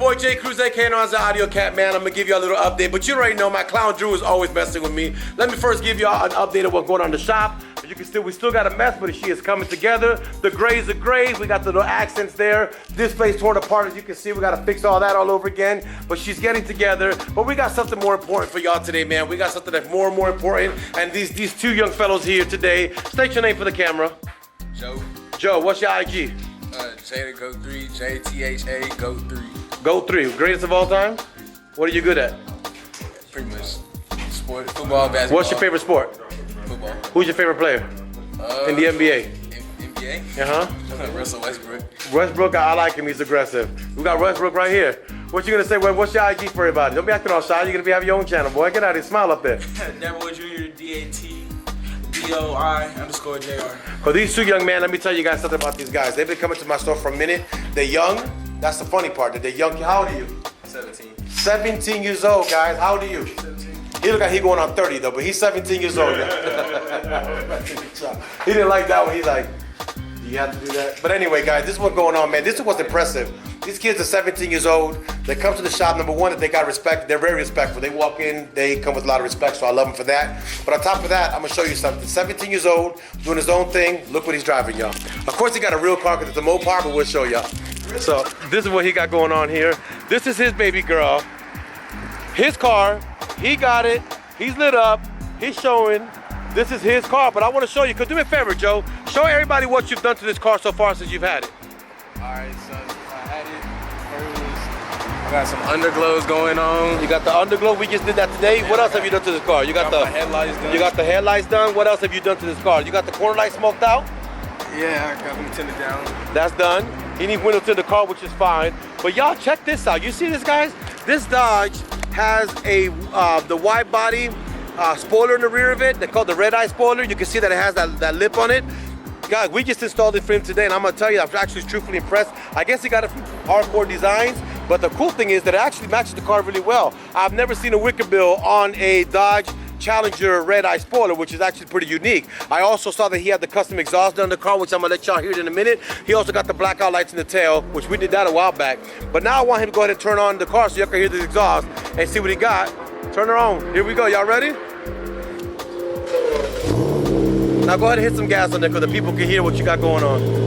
boy J Cruz, aka known as the Audio Cat, man. I'm gonna give you a little update, but you already know my clown Drew is always messing with me. Let me first give y'all an update of what's going on in the shop. You can we still got a mess, but she is coming together. The grays are grays. We got the little accents there. This place torn apart, as you can see. We gotta fix all that all over again, but she's getting together. But we got something more important for y'all today, man. We got something that's more and more important. And these two young fellows here today. State your name for the camera. Joe. Joe, what's your IG? Jada Go3, JTHA Go3. Go3, greatest of all time? What are you good at? Pretty much sport, football, basketball. What's your favorite sport? Football. Who's your favorite player? In the NBA? NBA? Uh-huh. Russell Westbrook. Westbrook, I like him, he's aggressive. We got Westbrook right here. What you gonna say? What's your IG for everybody? Don't be acting all shy, you're gonna have your own channel, boy. Get out here, smile up there. Devil Jr. DATDOI_JR. For these two young men, let me tell you guys something about these guys. They've been coming to my store for a minute. They're young. That's the funny part, that they're young. How old are you? 17. 17 years old, guys. How old are you? 17. He look like he going on 30 though, but he's 17 years old. He didn't like that one. He's like, do you have to do that? But anyway, guys, this is what's going on, man. This is what's impressive. These kids are 17 years old. They come to the shop. Number one, that they got respect. They're very respectful. They walk in, they come with a lot of respect, so I love them for that. But on top of that, I'm gonna show you something. 17 years old, doing his own thing. Look what he's driving, y'all. Of course, he got a real car because it's a Mopar, but we'll show y'all. So this is what he got going on here. This is his baby girl. His car, he got it. He's lit up. He's showing. This is his car, but I want to show you. Cause do me a favor, Joe. Show everybody what you've done to this car so far since you've had it. All right, so I had it first. I got some underglows going on. You got the underglow. We just did that today. What else have you done to this car? You got the headlights done. You got the headlights done. What else have you done to this car? You got the corner lights smoked out. Yeah, I got them tinted down. That's done. He needs windows in the car, which is fine. But y'all check this out. You see this, guys? This Dodge has a the wide body spoiler in the rear of it. They call it the red eye spoiler. You can see that it has that lip on it. Guys, we just installed it for him today, and I'm gonna tell you, I'm actually truthfully impressed. I guess he got it from Hardcore Designs, but the cool thing is that it actually matches the car really well. I've never seen a wicker bill on a Dodge Challenger red eye spoiler, which is actually pretty unique. I also saw that he had the custom exhaust on the car, which I'm gonna let y'all hear it in a minute. He also got the blackout lights in the tail, which we did that a while back. But now I want him to go ahead and turn on the car so y'all can hear the exhaust and see what he got. Turn her on. Here we go. Y'all ready? Now go ahead and hit some gas on there so the people can hear what you got going on.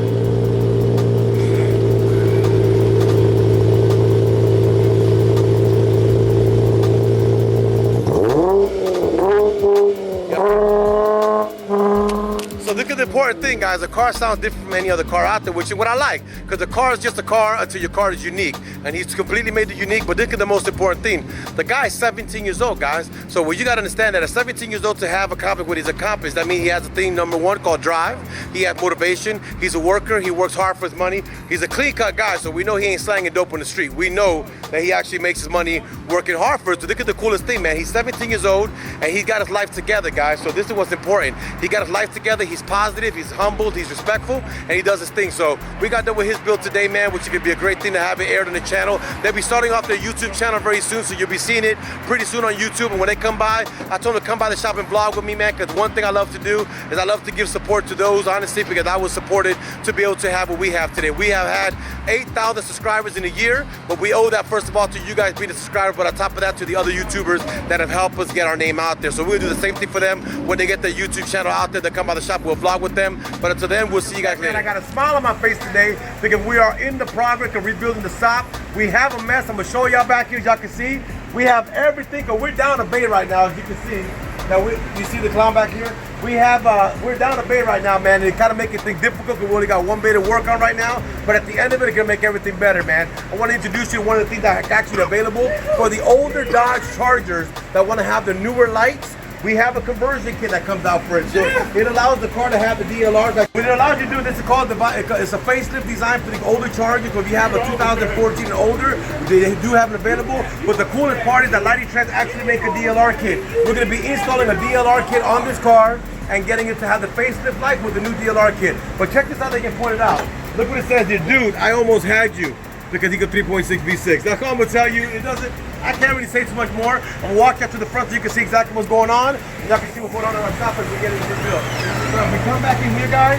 So look at the important thing, guys. The car sounds different from any other car out there, which is what I like, because the car is just a car until your car is unique, and he's completely made it unique. But look at the most important thing. The guy's 17 years old, guys. So what you got to understand, that at 17 years old to have accomplished what he's accomplished, that means he has a thing, number one, called drive. He has motivation. He's a worker. He works hard for his money. He's a clean-cut guy, so we know he ain't slanging dope on the street. We know that he actually makes his money working hard for it. So look at the coolest thing, man. He's 17 years old, and he's got his life together, guys. So this is what's important. He got his life together. He's positive. He's humbled. He's respectful, and he does his thing. So we got done with his build today, man, which could be a great thing to have it aired on the channel. They'll be starting off their YouTube channel very soon, so you'll be seeing it pretty soon on YouTube. And when they come by, I told them to come by the shop and vlog with me, man, because one thing I love to do is I love to give support to those, honestly, because I was supported to be able to have what we have today. We have had 8,000 subscribers in a year, but we owe that, first of all, to you guys being a subscriber, but on top of that, to the other YouTubers that have helped us get our name out there. So we'll do the same thing for them when they get their YouTube channel out there. They come by the shop, we'll vlog with them. But until then, we'll see you guys later. I got a smile on my face today because we are in the progress of rebuilding the shop. We have a mess. I'm gonna show y'all back here, as y'all can see. We have everything, because we're down a bay right now, as you can see. Now, you see the clown back here? We have, we're down a bay right now, man. It kind of making things difficult because we only got one bay to work on right now. But at the end of it, it's gonna make everything better, man. I want to introduce you to one of the things that are actually available for the older Dodge Chargers that want to have the newer lights. We have a conversion kit that comes out for it. So it allows the car to have the DLRs. Like, what it allows you to do, this is called it's a facelift design for the older Chargers. So if you have a 2014 and older, they do have it available. But the coolest part is that Lighting Trends actually make a DLR kit. We're going to be installing a DLR kit on this car and getting it to have the facelift light with the new DLR kit. But check this out, they can point it out. Look what it says here. Dude, I almost had you. Because he got 3.6 V6. That's all I'm gonna tell you. It doesn't, I can't really say too much more. I'm gonna walk out to the front so you can see exactly what's going on. And y'all can see what's going on in our shop as we get into the build. So if we come back in here, guys,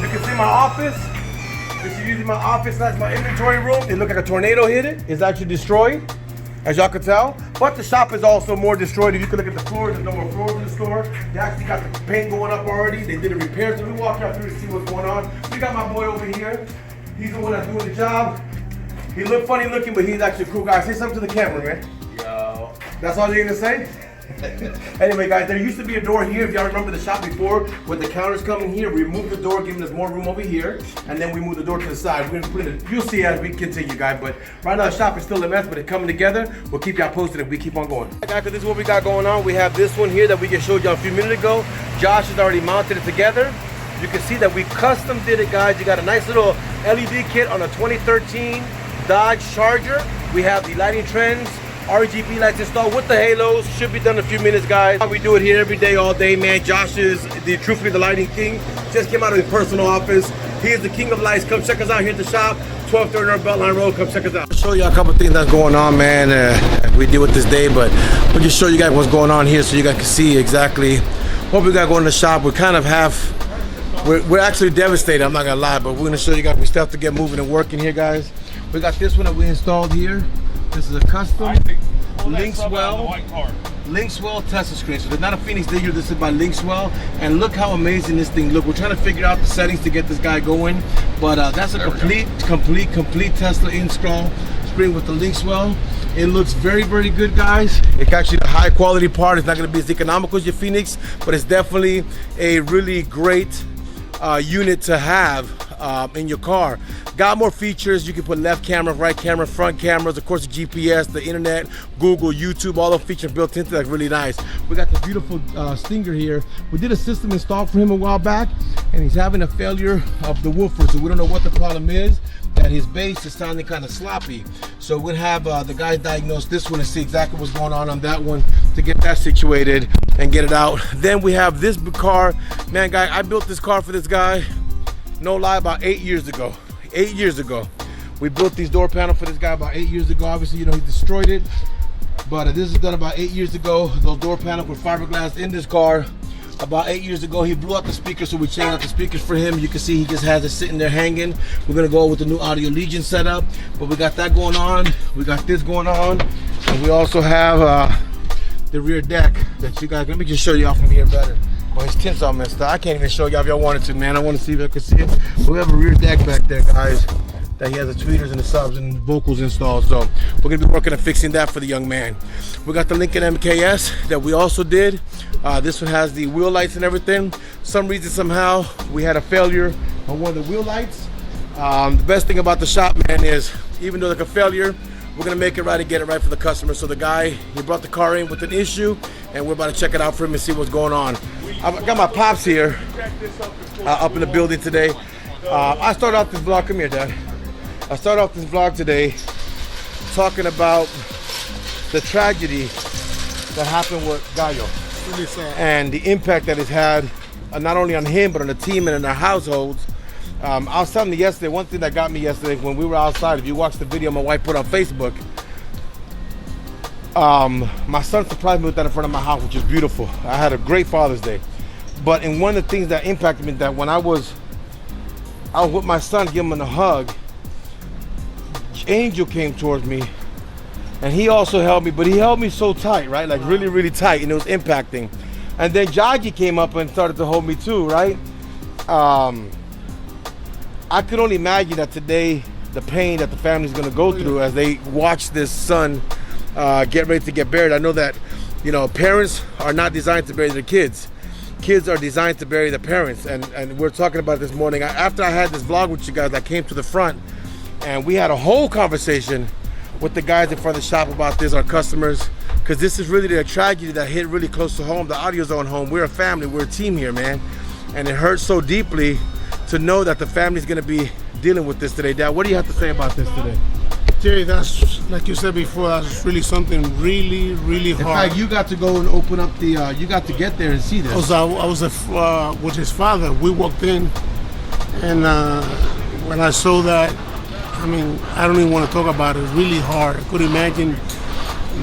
you can see my office. This is usually my office, that's my inventory room. It looked like a tornado hit it. It's actually destroyed, as y'all can tell. But the shop is also more destroyed. If you can look at the floors, there's no more floors in the store. They actually got the paint going up already. They did a repair, so we walked out through to see what's going on. We got my boy over here. He's the one that's doing the job. He looked funny looking, but he's actually a cool guy. Say something to the camera, man. Yo. That's all you're gonna say? Anyway, guys, there used to be a door here. If y'all remember the shop before, with the counters coming here, we moved the door, giving us more room over here, and then we moved the door to the side. We're gonna put it. You'll see as we continue, guys. But right now, the shop is still a mess, but it's coming together. We'll keep y'all posted if we keep on going. Guys, this is what we got going on. We have this one here that we just showed y'all a few minutes ago. Josh has already mounted it together. You can see that we custom did it, guys. You got a nice little LED kit on a 2013 Dodge Charger. We have the lighting trends, RGB lights installed with the halos. Should be done in a few minutes, guys. We do it here every day, all day, man. Josh is truthfully the lighting king. Just came out of his personal office. He is the king of lights. Come check us out here at the shop, 1230 North Beltline Road. Come check us out. I'll show you a couple things that's going on, man. We deal with this day, but we'll just show you guys what's going on here so you guys can see exactly what we got going in the shop. We kind of have, we're actually devastated, I'm not gonna lie, but we're gonna show you guys. We still have to get moving and working here, guys. We got this one that we installed here. This is a custom Linkswell Tesla screen. So there's not a Phoenix Dlr, this is by Linkswell. And look how amazing this thing looks. We're trying to figure out the settings to get this guy going. But that's a complete Tesla install screen with the Linkswell. It looks very, very good, guys. It's actually a high quality part. It's not gonna be as economical as your Phoenix, but it's definitely a really great unit to have in your car. Got more features. You can put left camera, right camera, front cameras, of course the GPS, the internet, Google, YouTube, all the features built into that. Really nice. We got the beautiful Stinger here. We did a system install for him a while back, and he's having a failure of the woofer, so we don't know what the problem is. That his bass is sounding kind of sloppy. So we'll have the guys diagnose this one and see exactly what's going on that one to get that situated and get it out. Then we have this car. Man, guy, I built this car for this guy, no lie, about 8 years ago. 8 years ago. We built these door panels for this guy about 8 years ago. Obviously, you know, he destroyed it. But this is done about 8 years ago. Those door panels with fiberglass in this car. About 8 years ago, he blew out the speakers, so we changed out the speakers for him. You can see he just has it sitting there hanging. We're gonna go with the new AUDIOZONE setup, but we got that going on. We got this going on, and we also have the rear deck that you guys. Let me just show you off from here better. Well, his tint's all messed up. I can't even show y'all if y'all wanted to, man. I want to see if I can see it. We have a rear deck back there, guys, that he has the tweeters and the subs and vocals installed. So we're gonna be working on fixing that for the young man. We got the Lincoln MKS that we also did. This one has the wheel lights and everything. Some reason, somehow, we had a failure on one of the wheel lights. The best thing about the shop, man, is even though like a failure, we're gonna make it right and get it right for the customer. So the guy, he brought the car in with an issue, and we're about to check it out for him and see what's going on. I've got my pops here up in the building today. I started off this vlog, come here, Dad. I started off this vlog today talking about the tragedy that happened with Gallo. Really sad. And the impact that it's had not only on him, but on the team and in our households. I was telling you yesterday, one thing that got me yesterday when we were outside, if you watched the video my wife put on Facebook, my son surprised me with that in front of my house, which is beautiful. I had a great Father's Day. But in one of the things that impacted me, that when I was with my son, giving him a hug, Angel came towards me, and he also held me, but he held me so tight, right? Like really, really tight, and it was impacting. And then Jaji came up and started to hold me too, right? I could only imagine that today, the pain that the family's gonna go through as they watch this son get ready to get buried. I know that, you know, parents are not designed to bury their kids. Kids are designed to bury their parents, and we're talking about it this morning. After I had this vlog with you guys, I came to the front, and we had a whole conversation with the guys in front of the shop about this, our customers, because this is really a tragedy that hit really close to home, the AUDIOZONE home. We're a family, we're a team here, man. And it hurts so deeply to know that the family's gonna be dealing with this today. Dad, what do you have to say about this today? Jerry, that's, like you said before, that's really something really, really hard. In fact, you got to go and open up the, you got to get there and see this. I was with his father. We walked in, and when I saw that, I mean, I don't even want to talk about it. It's really hard. I could imagine,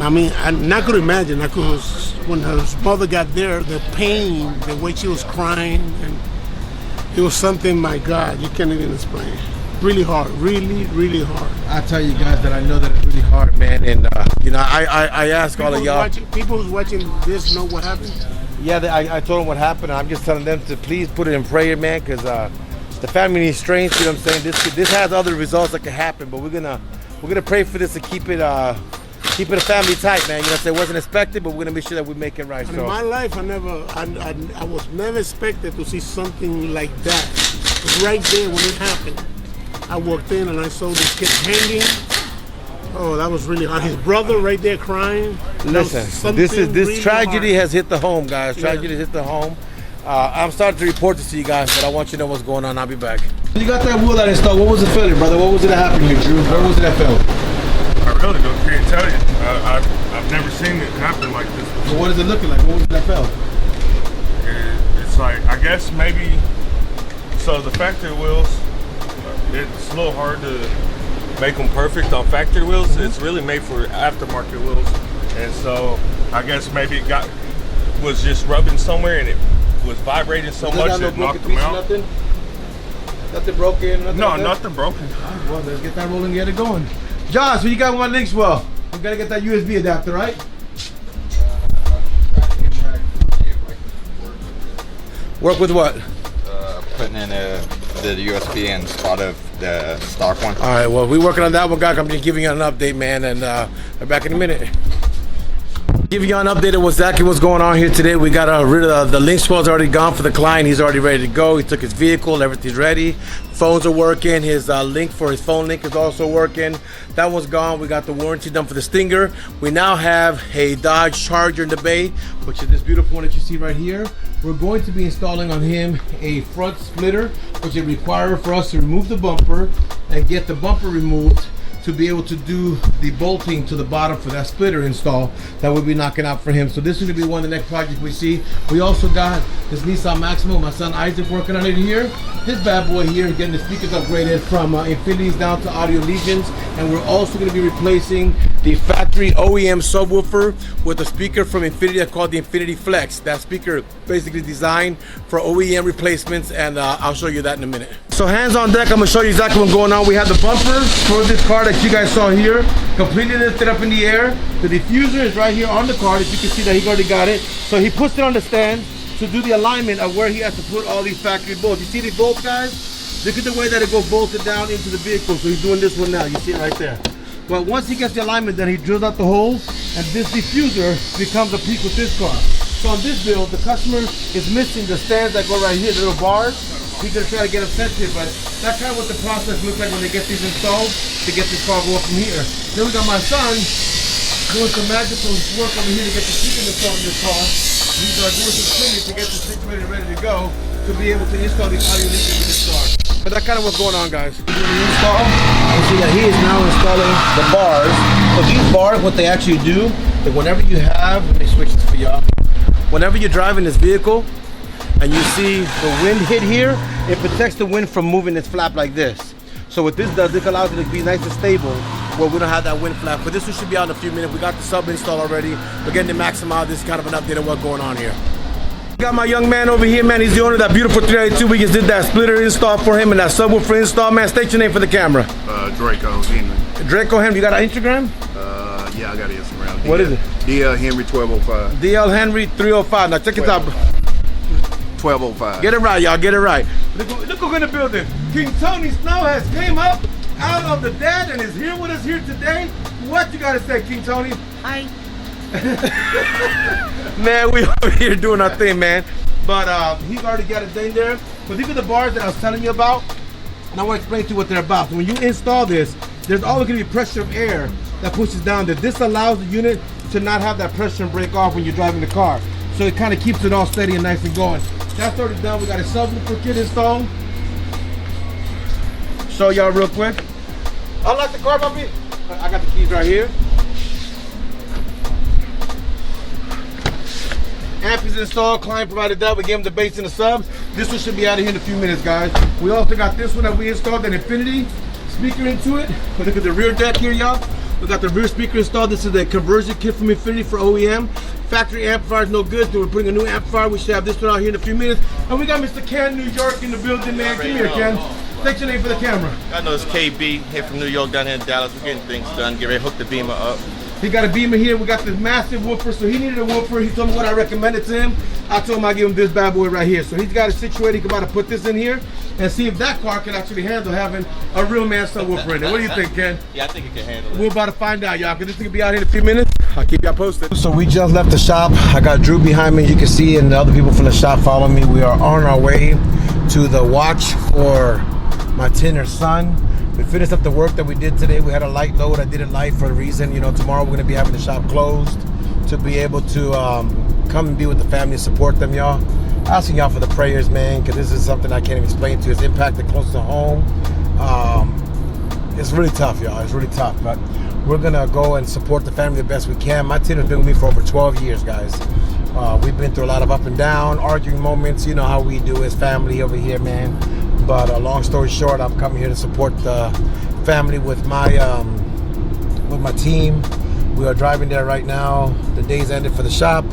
I mean, I not could imagine. I could, when his mother got there, the pain, the way she was crying, and it was something, my God, you can't even explain. really hard, really hard. I tell you guys that I know that it's really hard, man. And you know, I ask all of y'all. People who's watching this know what happened. Yeah, I told them what happened. I'm just telling them to please put it in prayer, man, because the family needs strength. You know what I'm saying? This has other results that can happen, but we're gonna pray for this to keep it a family tight, man. You know what I'm saying? It wasn't expected, but we're gonna make sure that we make it right. In my life, I was never expected to see something like that. Right there when it happened, I walked in and I saw this kid hanging. Oh, that was really hard. His brother right there crying. Listen, this really tragedy hard. has hit the home, guys. Tragedy has hit the home. I'm starting to report this to you guys, but I want you to know what's going on. I'll be back. You got that wheel that installed. What was the feeling, brother? What was it that happened here, Drew? What was it that felt? I really can't tell you. I've never seen it happen like this before. So what is it looking like? What was it that felt? It's like, I guess maybe, so the factory wheels, it's a little hard to make them perfect on factory wheels. It's really made for aftermarket wheels. And so I guess maybe it was just rubbing somewhere and it was vibrating so much that it knocked them out. Nothing broken? Nothing No, like that? nothing broken. Well, let's get that rolling and get it going. Josh, what you got with my links well? We gotta get that USB adapter, right? Work with what? Putting in the USB in spot of the stock one. All right, well, we're working on that one, guys. I'm just giving you an update, man, and we're back in a minute. Giving you an update of exactly what's going on here today. We got rid of the link swell's already gone for the client. He's already ready to go. He took his vehicle, everything's ready. Phones are working. His link for his phone link is also working. That one's gone. We got the warranty done for the Stinger. We now have a Dodge Charger in the bay, which is this beautiful one that you see right here. We're going to be installing on him a front splitter, which is required for us to remove the bumper and get the bumper removed to be able to do the bolting to the bottom for that splitter install that we'll be knocking out for him. So this is gonna be one of the next projects we see. We also got this Nissan Maximo, my son Isaac working on it here. His bad boy here, getting the speakers upgraded from Infinities down to Audio Legions. And we're also gonna be replacing the factory OEM subwoofer with a speaker from Infinity that's called the Infinity Flex. That speaker basically designed for OEM replacements, and I'll show you that in a minute. So hands on deck, I'm gonna show you exactly what's going on. We have the bumper for this car that you guys saw here, completely lifted up in the air. The diffuser is right here on the car. As you can see that he already got it. So he puts it on the stand to do the alignment of where he has to put all these factory bolts. You see these bolts, guys? Look at the way that it goes bolted down into the vehicle. So he's doing this one now. You see it right there. But once he gets the alignment, then he drills out the hole, and this diffuser becomes a peak with this car. So on this build, the customer is missing the stands that go right here, the little bars. He's gonna try to get them sensitive, but that's kind of what the process looks like when they get these installed to get this car going from here. Then we got my son doing some magical work over here to get the speaker installed in this car. He's doing some trimming to get this situated ready to go to be able to install the audio leakers with this car. But that's kind of what's going on, guys. Doing the install. You see that he is now installing the bars. So these bars, what they actually do, That whenever you have, let me switch this for y'all. Whenever you're driving this vehicle and you see the wind hit here, it protects the wind from moving its flap like this. So what this does, this allows it to be nice and stable where we don't have that wind flap. But this one should be out in a few minutes. We got the sub installed already. We're getting the Maxim out. This is kind of an update of what's going on here. Got my young man over here, man. He's the owner of that beautiful 392. We just did that splitter install for him and that subwoofer install, man. State your name for the camera. Draco Henry. Draco Henry. You got an Instagram? Yeah, I got an Instagram. What is it? DL Henry 1205. DL Henry 305. Now check it out. 1205. Get it right, y'all. Get it right. Look who's in the building. King Tony Snow has came up out of the dead and is here with us here today. What you got to say, King Tony? Hi. Man, we over here doing our thing, man. But he's already got a thing there. But these are the bars that I was telling you about. And I want to explain to you what they're about. So when you install this, there's always going to be pressure of air that pushes down there. This allows the unit to not have that pressure and break off when you're driving the car. So it kind of keeps it all steady and nice and going. That's already done. We got a subwoofer kit installed. Show y'all real quick. Unlock the car, puppy. I got the keys right here. Amp is installed, client provided that. We gave him the bass and the subs. This one should be out of here in a few minutes, guys. We also got this one that we installed, an Infinity speaker into it. But look at the rear deck here, y'all. We got the rear speaker installed. This is the conversion kit from Infinity for OEM. Factory amplifier is no good, so we're putting a new amplifier. We should have this one out here in a few minutes. And we got Mr. Ken, New York in the building, man. Come here, Ken. State your name for the camera. I know it's KB here from New York down here in Dallas. We're getting things done. Get ready to hook the beamer up. He got a beamer here. We got this massive woofer, so he needed a woofer. He told me what I recommended to him. I told him I'd give him this bad boy right here. So he's got it situated. He's about to put this in here and see if that car can actually handle having a real man subwoofer in it. What do you think, Ken? Yeah, I think it can handle it. We're about to find out, y'all, because this thing will be out here in a few minutes. I'll keep y'all posted. So we just left the shop. I got Drew behind me, you can see, and the other people from the shop following me. We are on our way to the watch for my Tinner son. We finished up the work that we did today. We had a light load. I did it light for a reason. You know, tomorrow we're going to be having the shop closed to be able to come and be with the family and support them, y'all. Asking y'all for the prayers, man, because this is something I can't even explain to you. It's impacted close to home. It's really tough, y'all. It's really tough, but we're going to go and support the family the best we can. My Tinner's been with me for over 12 years, guys. We've been through a lot of up and down, arguing moments. You know how we do as family over here, man. But long story short, I'm coming here to support the family with my team. We are driving there right now. The day's ended for the shop.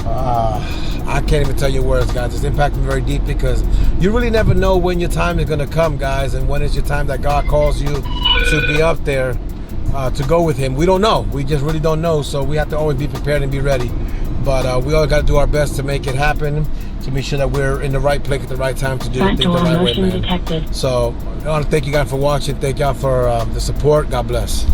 I can't even tell you words, guys. It's impacted me very deeply because you really never know when your time is going to come, guys, and when is your time that God calls you to be up there to go with Him. We don't know. We just really don't know, so we have to always be prepared and be ready. But we all got to do our best to make it happen, to make sure that we're in the right place at the right time to do things the right way, man. So I want to thank you guys for watching. Thank y'all for the support. God bless.